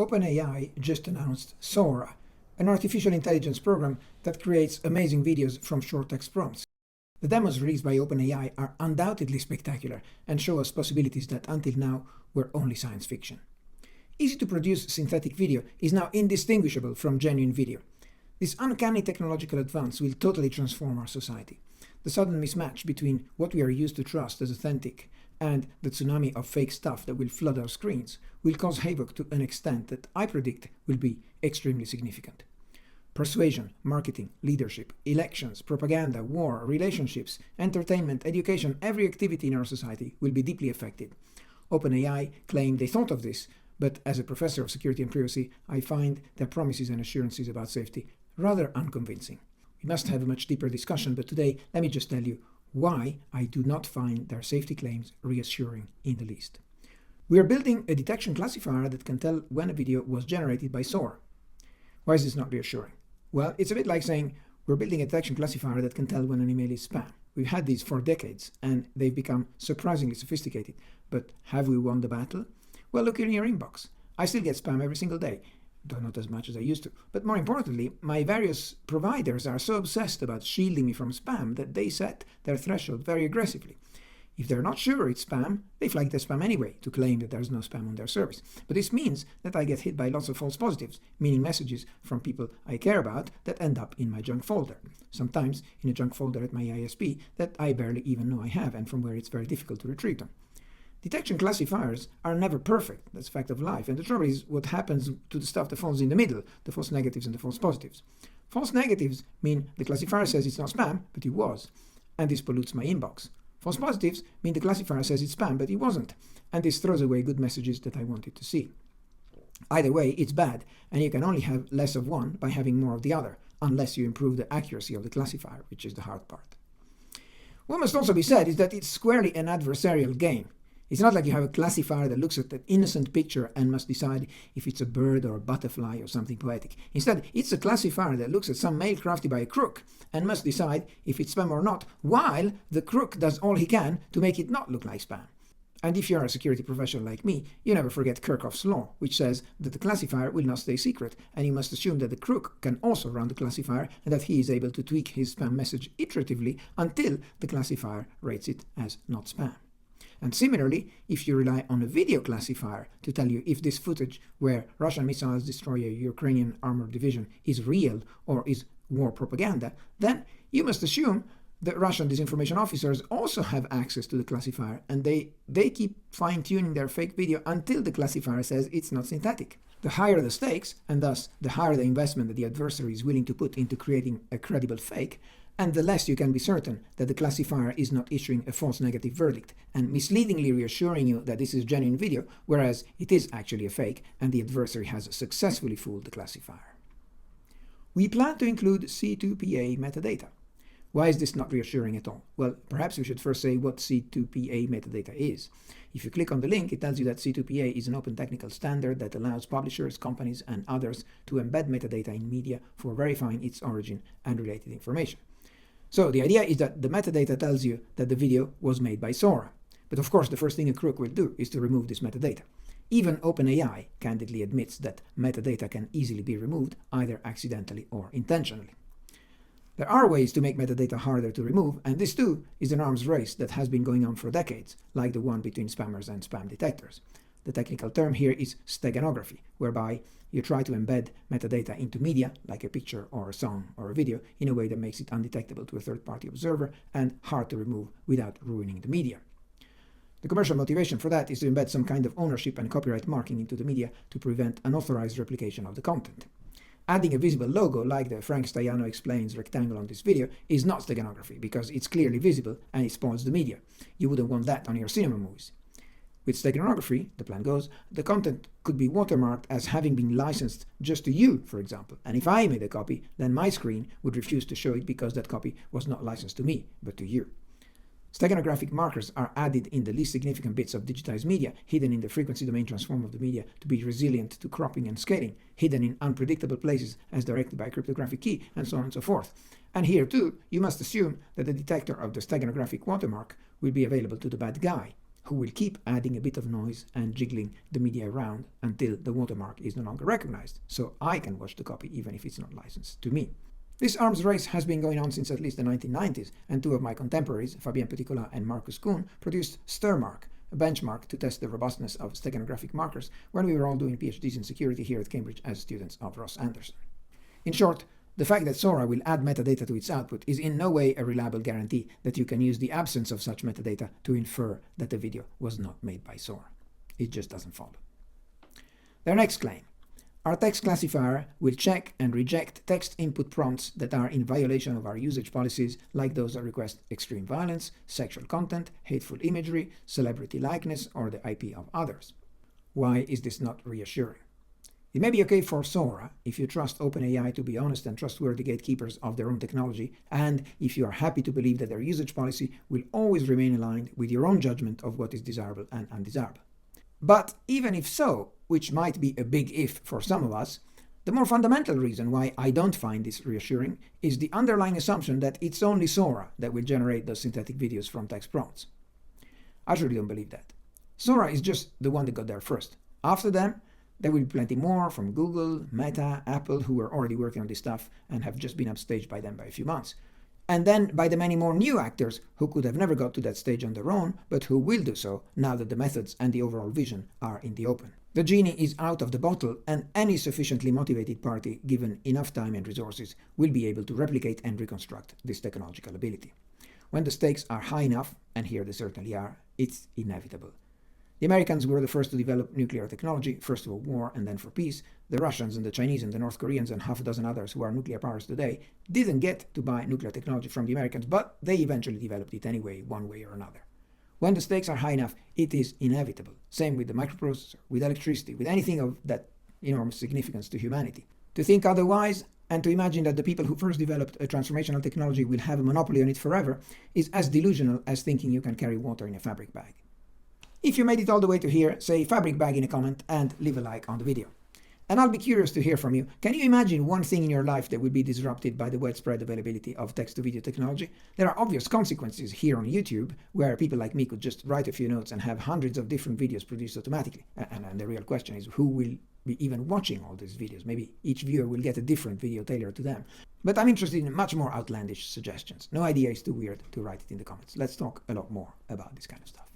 OpenAI just announced Sora, an artificial intelligence program that creates amazing videos from short text prompts. The demos released by OpenAI are undoubtedly spectacular and show us possibilities that until now were only science fiction. Easy to produce synthetic video is now indistinguishable from genuine video. This uncanny technological advance will totally transform our society. The sudden mismatch between what we are used to trust as authentic and the tsunami of fake stuff that will flood our screens will cause havoc to an extent that I predict will be extremely significant. Persuasion, marketing, leadership, elections, propaganda, war, relationships, entertainment, education, every activity in our society will be deeply affected. OpenAI claim they thought of this, but as a professor of security and privacy, I find their promises and assurances about safety rather unconvincing. We must have a much deeper discussion, but today let me just tell you why I do not find their safety claims reassuring in the least. We are building a detection classifier that can tell when a video was generated by Sora. Why is this not reassuring? Well, it's a bit like saying we're building a detection classifier that can tell when an email is spam. We've had these for decades and they've become surprisingly sophisticated. But have we won the battle? Well, look in your inbox. I still get spam every single day. Though not as much as I used to. But more importantly, my various providers are so obsessed about shielding me from spam that they set their threshold very aggressively. If they're not sure it's spam, they flag the spam anyway to claim that there's no spam on their service. But this means that I get hit by lots of false positives, meaning messages from people I care about that end up in my junk folder. Sometimes in a junk folder at my ISP that I barely even know I have and from where it's very difficult to retrieve them. Detection classifiers are never perfect, that's a fact of life, and the trouble is what happens to the stuff that falls in the middle, the false negatives and the false positives. False negatives mean the classifier says it's not spam, but it was, and this pollutes my inbox. False positives mean the classifier says it's spam, but it wasn't, and this throws away good messages that I wanted to see. Either way, it's bad, and you can only have less of one by having more of the other, unless you improve the accuracy of the classifier, which is the hard part. What must also be said is that it's squarely an adversarial game. It's not like you have a classifier that looks at an innocent picture and must decide if it's a bird or a butterfly or something poetic. Instead, it's a classifier that looks at some mail crafted by a crook and must decide if it's spam or not, while the crook does all he can to make it not look like spam. And if you're a security professional like me, you never forget Kirchhoff's law, which says that the classifier will not stay secret, and you must assume that the crook can also run the classifier and that he is able to tweak his spam message iteratively until the classifier rates it as not spam. And similarly, if you rely on a video classifier to tell you if this footage where Russian missiles destroy a Ukrainian armored division is real or is war propaganda, then you must assume that Russian disinformation officers also have access to the classifier and they keep fine-tuning their fake video until the classifier says it's not synthetic. The higher the stakes, and thus the higher the investment that the adversary is willing to put into creating a credible fake, and the less you can be certain that the classifier is not issuing a false negative verdict and misleadingly reassuring you that this is genuine video, whereas it is actually a fake and the adversary has successfully fooled the classifier. We plan to include C2PA metadata. Why is this not reassuring at all? Well, perhaps we should first say what C2PA metadata is. If you click on the link, it tells you that C2PA is an open technical standard that allows publishers, companies, and others to embed metadata in media for verifying its origin and related information. So the idea is that the metadata tells you that the video was made by Sora. But of course, the first thing a crook will do is to remove this metadata. Even OpenAI candidly admits that metadata can easily be removed, either accidentally or intentionally. There are ways to make metadata harder to remove, and this too is an arms race that has been going on for decades, like the one between spammers and spam detectors. The technical term here is steganography, whereby you try to embed metadata into media, like a picture or a song or a video, in a way that makes it undetectable to a third-party observer and hard to remove without ruining the media. The commercial motivation for that is to embed some kind of ownership and copyright marking into the media to prevent unauthorized replication of the content. Adding a visible logo, like the Frank Staiano explains rectangle on this video, is not steganography because it's clearly visible and it spoils the media. You wouldn't want that on your cinema movies. With steganography, the plan goes, the content could be watermarked as having been licensed just to you, for example. And if I made a copy, then my screen would refuse to show it because that copy was not licensed to me, but to you. Steganographic markers are added in the least significant bits of digitized media, hidden in the frequency domain transform of the media to be resilient to cropping and scaling, hidden in unpredictable places as directed by a cryptographic key, and so on and so forth. And here too, you must assume that the detector of the steganographic watermark will be available to the bad guy. who will keep adding a bit of noise and jiggling the media around until the watermark is no longer recognized, so I can watch the copy even if it's not licensed to me. This arms race has been going on since at least the 1990s, and two of my contemporaries, Fabien Petitcola and Marcus Kuhn, produced STIRmark, a benchmark to test the robustness of steganographic markers when we were all doing PhDs in security here at Cambridge as students of Ross Anderson. In short, the fact that Sora will add metadata to its output is in no way a reliable guarantee that you can use the absence of such metadata to infer that the video was not made by Sora. It just doesn't follow. Their next claim: our text classifier will check and reject text input prompts that are in violation of our usage policies, like those that request extreme violence, sexual content, hateful imagery, celebrity likeness, or the IP of others. Why is this not reassuring? It may be okay for Sora if you trust OpenAI to be honest and trustworthy gatekeepers of their own technology, and if you are happy to believe that their usage policy will always remain aligned with your own judgment of what is desirable and undesirable. But even if so, which might be a big if for some of us, the more fundamental reason why I don't find this reassuring is the underlying assumption that it's only Sora that will generate those synthetic videos from text prompts. I really don't believe that. Sora is just the one that got there first. After them, there will be plenty more from Google, Meta, Apple, who were already working on this stuff and have just been upstaged by them by a few months. And then by the many more new actors who could have never got to that stage on their own, but who will do so now that the methods and the overall vision are in the open. The genie is out of the bottle, and any sufficiently motivated party, given enough time and resources, will be able to replicate and reconstruct this technological ability. When the stakes are high enough, and here they certainly are, it's inevitable. The Americans were the first to develop nuclear technology, first for war and then for peace. The Russians and the Chinese and the North Koreans and half a dozen others who are nuclear powers today didn't get to buy nuclear technology from the Americans, but they eventually developed it anyway, one way or another. When the stakes are high enough, it is inevitable. Same with the microprocessor, with electricity, with anything of that enormous significance to humanity. To think otherwise, and to imagine that the people who first developed a transformational technology will have a monopoly on it forever, is as delusional as thinking you can carry water in a fabric bag. If you made it all the way to here, say fabric bag in a comment and leave a like on the video. And I'll be curious to hear from you. Can you imagine one thing in your life that would be disrupted by the widespread availability of text-to-video technology? There are obvious consequences here on YouTube, where people like me could just write a few notes and have hundreds of different videos produced automatically. And the real question is, who will be even watching all these videos? Maybe each viewer will get a different video tailored to them. But I'm interested in much more outlandish suggestions. No idea is too weird to write it in the comments. Let's talk a lot more about this kind of stuff.